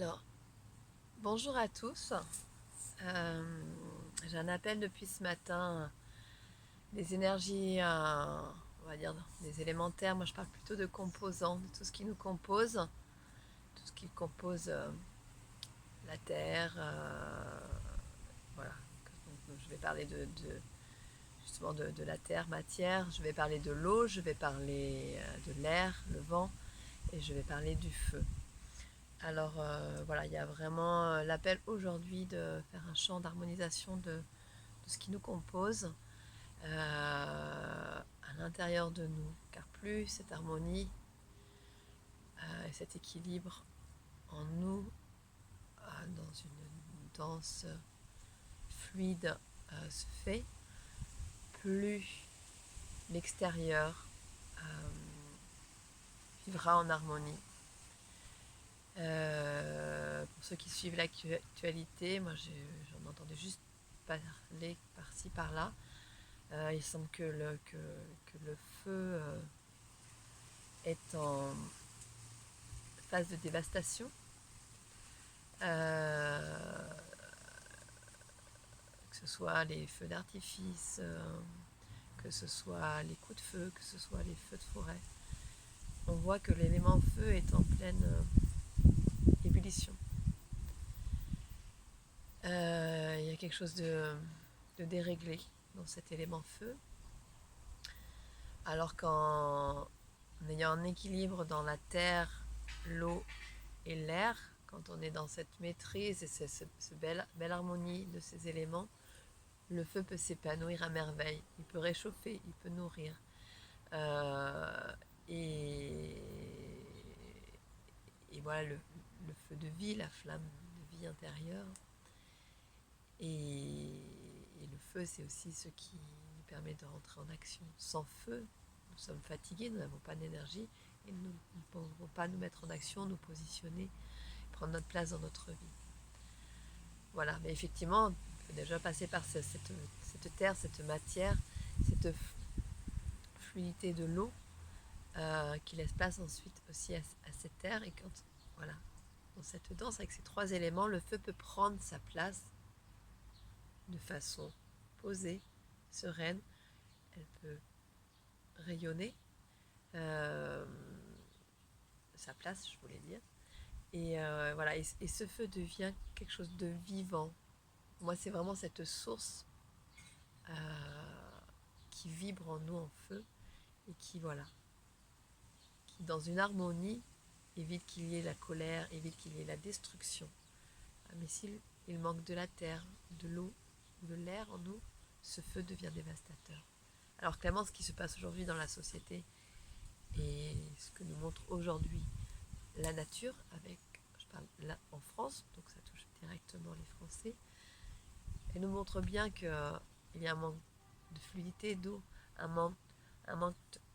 Alors, bonjour à tous. J'ai un appel depuis ce matin des énergies, on va dire des élémentaires. Moi, je parle plutôt de composants, de tout ce qui nous compose, tout ce qui compose la Terre. Voilà. Donc, je vais parler justement de la Terre, matière. Je vais parler de l'eau, je vais parler de l'air, le vent, et je vais parler du feu. Alors voilà, il y a vraiment l'appel aujourd'hui de faire un chant d'harmonisation de ce qui nous compose à l'intérieur de nous. Car plus cette harmonie et cet équilibre en nous, dans une danse fluide se fait, plus l'extérieur vivra en harmonie. Pour ceux qui suivent l'actualité, moi j'en entendais juste parler par-ci par-là. Il semble que le feu est en phase de dévastation. Que ce soit les feux d'artifice, que ce soit les coups de feu, que ce soit les feux de forêt. On voit que l'élément feu est en pleine ébullition. Il y a quelque chose de déréglé dans cet élément feu. Alors qu'en ayant un équilibre dans la terre, l'eau et l'air, quand on est dans cette maîtrise et cette belle harmonie de ces éléments, le feu peut s'épanouir à merveille. Il peut réchauffer, il peut nourrir. Euh, et, et voilà le feu de vie, la flamme de vie intérieure. Et le feu, c'est aussi ce qui nous permet de rentrer en action. Sans feu, nous sommes fatigués, nous n'avons pas d'énergie et nous ne pouvons pas nous mettre en action, nous positionner, prendre notre place dans notre vie. Voilà, mais effectivement, il faut déjà passer par cette terre, cette matière, cette fluidité de l'eau qui laisse place ensuite aussi à cette terre. Et quand, voilà, dans cette danse avec ces trois éléments, le feu peut prendre sa place de façon posée, sereine. Elle peut rayonner sa place, je voulais dire. Et voilà, et ce feu devient quelque chose de vivant. Moi, c'est vraiment cette source qui vibre en nous en feu et qui, voilà, qui dans une harmonie évite qu'il y ait la colère, évite qu'il y ait la destruction. Mais s'il manque de la terre, de l'eau, de l'air en nous, ce feu devient dévastateur. Alors clairement, ce qui se passe aujourd'hui dans la société et ce que nous montre aujourd'hui la nature, avec, je parle là en France, donc ça touche directement les Français, elle nous montre bien qu'il y a un manque de fluidité d'eau, un manque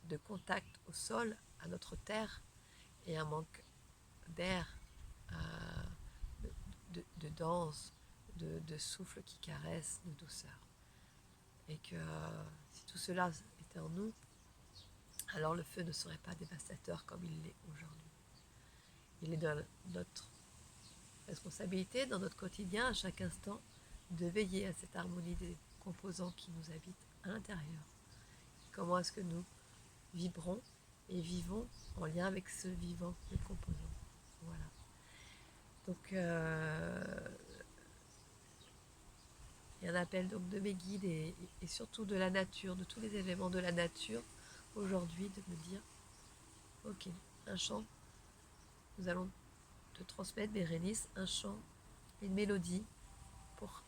de contact au sol, à notre terre, et un manque d'air, de danse, de souffle qui caresse, de douceur. Et que si tout cela était en nous, alors le feu ne serait pas dévastateur comme il l'est aujourd'hui. Il est dans notre responsabilité, dans notre quotidien, à chaque instant, de veiller à cette harmonie des composants qui nous habitent à l'intérieur. Comment est-ce que nous vibrons et vivons en lien avec ce vivant, le composant. Voilà. Donc, il y a un appel donc de mes guides et surtout de la nature, de tous les éléments de la nature aujourd'hui, de me dire, ok, un chant, nous allons te transmettre, Bérénice, un chant, une mélodie pour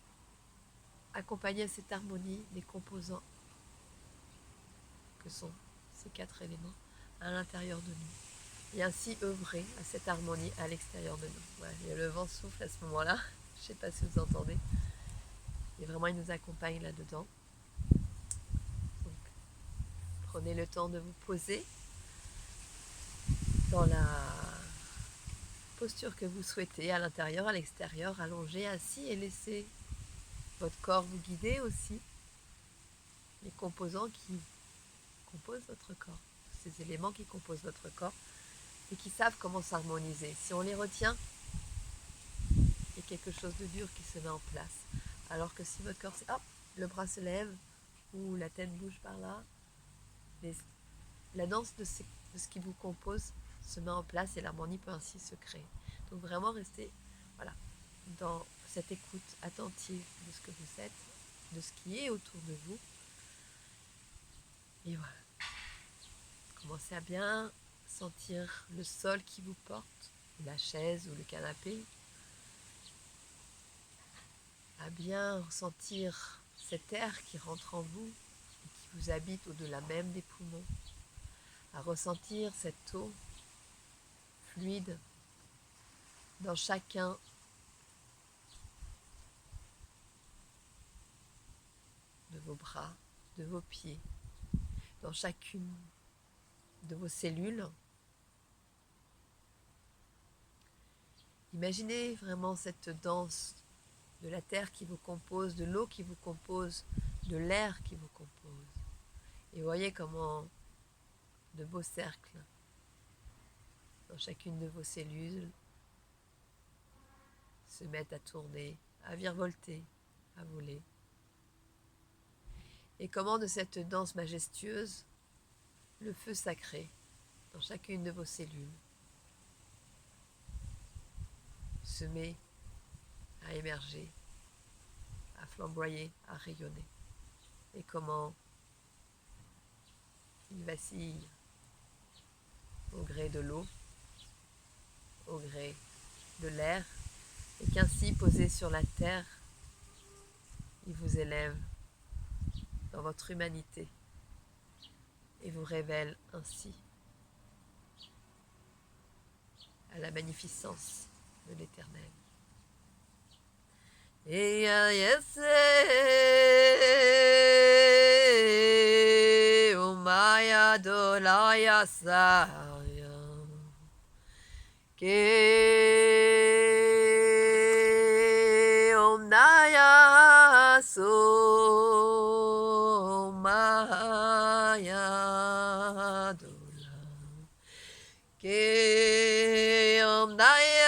accompagner cette harmonie des composants que sont ces quatre éléments à l'intérieur de nous. Et ainsi œuvrer à cette harmonie à l'extérieur de nous. Voilà, et le vent souffle à ce moment-là, je ne sais pas si vous entendez. Et vraiment, il nous accompagne là-dedans. Donc, prenez le temps de vous poser dans la posture que vous souhaitez, à l'intérieur, à l'extérieur, allongé, assis, et laissez votre corps vous guider aussi. Les composants qui composent votre corps, ces éléments qui composent votre corps et qui savent comment s'harmoniser. Si on les retient, quelque chose de dur qui se met en place. Alors que si votre corps, c'est hop, le bras se lève ou la tête bouge par là, la danse de ce qui vous compose se met en place et l'harmonie peut ainsi se créer. Donc vraiment restez dans cette écoute attentive de ce que vous êtes, de ce qui est autour de vous. Et voilà. Commencez à bien sentir le sol qui vous porte, la chaise ou le canapé. À bien ressentir cet air qui rentre en vous et qui vous habite au-delà même des poumons. À ressentir cette eau fluide dans chacun de vos bras, de vos pieds, dans chacune de vos cellules. Imaginez vraiment cette danse de la terre qui vous compose, de l'eau qui vous compose, de l'air qui vous compose. Et voyez comment de beaux cercles dans chacune de vos cellules se mettent à tourner, à virevolter, à voler. Et comment de cette danse majestueuse, le feu sacré dans chacune de vos cellules se met à émerger, à flamboyer, à rayonner. Et comment il vacille au gré de l'eau, au gré de l'air, et qu'ainsi posé sur la terre, il vous élève dans votre humanité et vous révèle ainsi à la magnificence de l'Éternel. Et yes, umaya dolaya saya, ke omnaya so maya dola, ke omnaya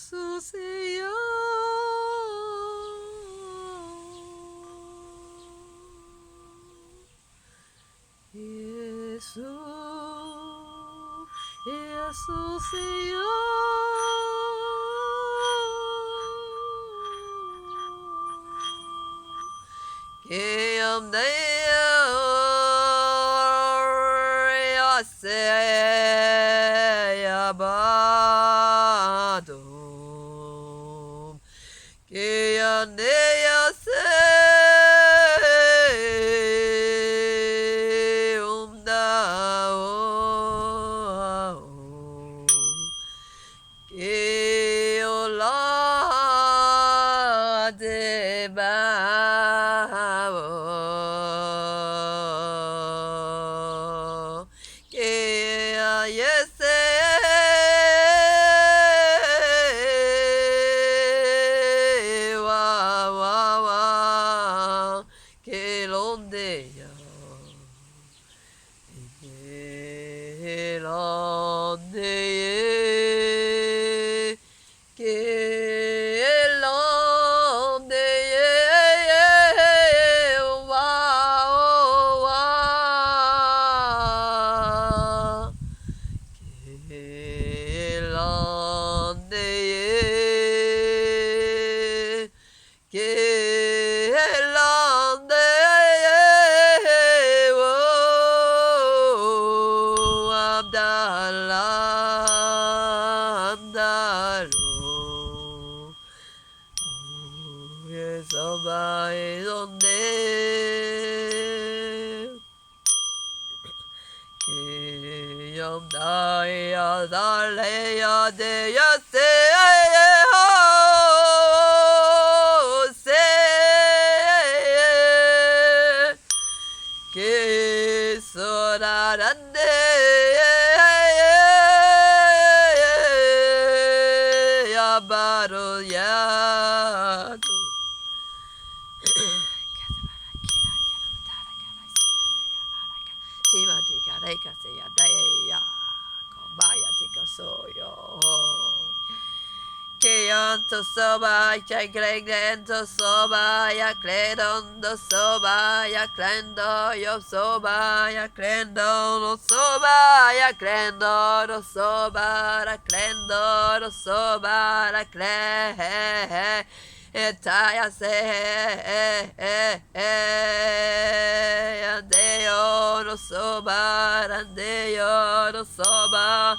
Jesus, baro yado. Siva tika reka se ya daya. Kobaya tika soyo. Keonto soba ya glendo soba ya kledondo soba ya klendo yo soba ya klendo no soba ya klendo no soba la klendo no soba la kle etaya se andeo no soba andeo no soba.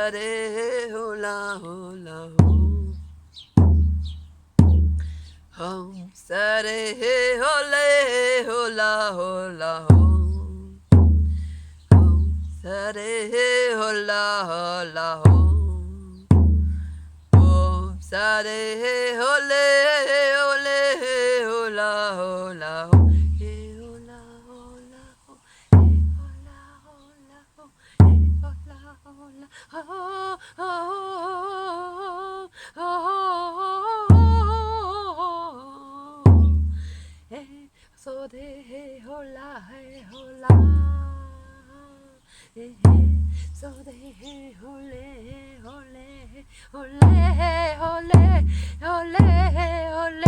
sare hola hola Om sare hole hola hola Om sare hola hola Om sare hole hole hola hola hola hola hola hola hola hola so de he hola hola so de he hole hole hole hole hole hole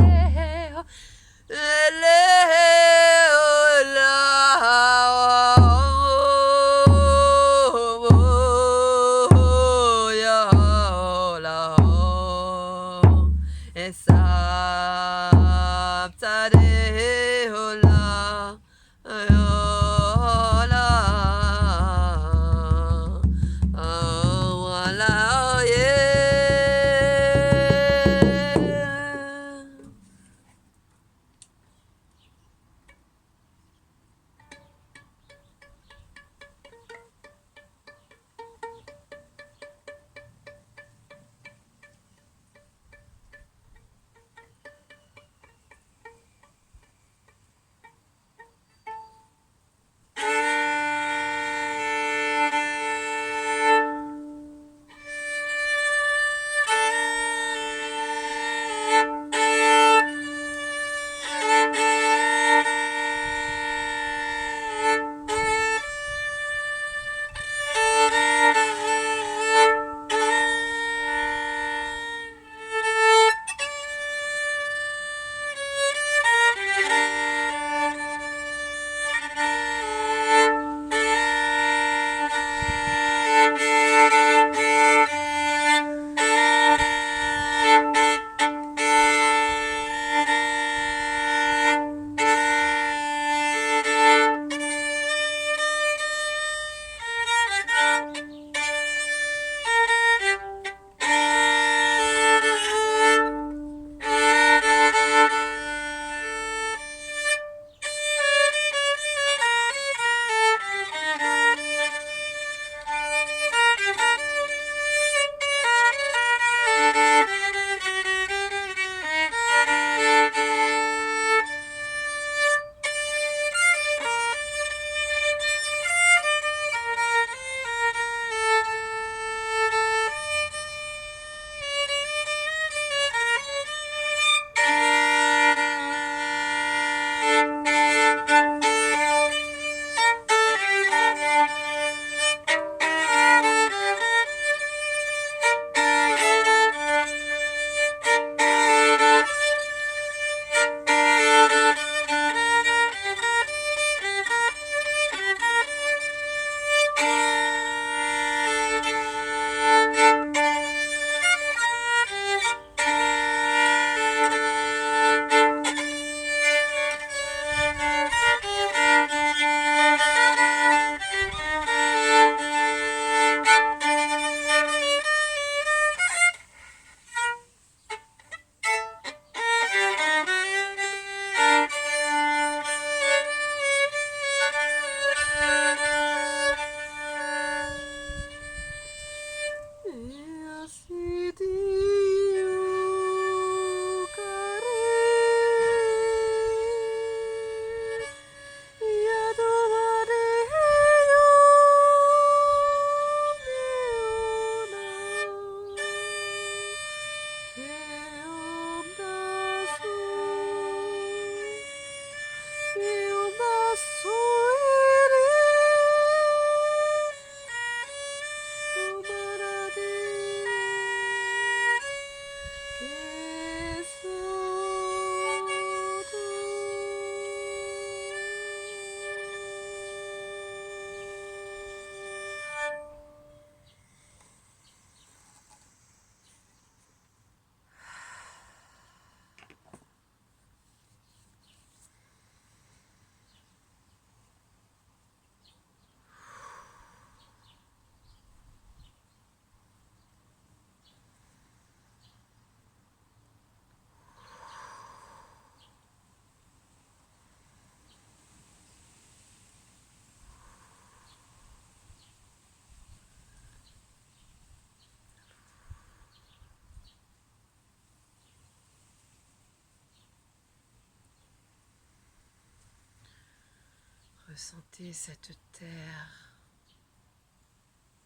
Ressentez cette terre,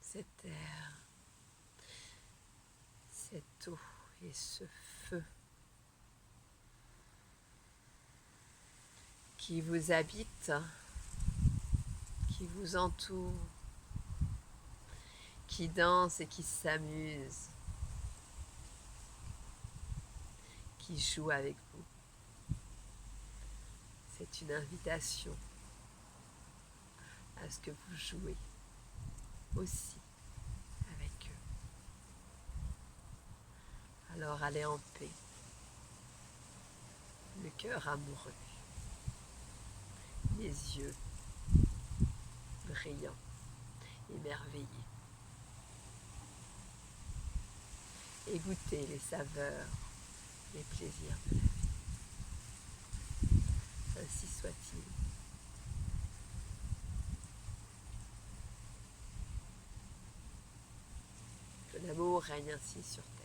cette air, cette eau et ce feu qui vous habite, qui vous entoure, qui danse et qui s'amuse, qui joue avec vous. C'est une invitation à ce que vous jouez aussi avec eux. Alors allez en paix, le cœur amoureux, les yeux brillants, émerveillés. Et goûtez les saveurs, les plaisirs de la vie. Ainsi soit-il. Que l'amour règne ainsi sur terre.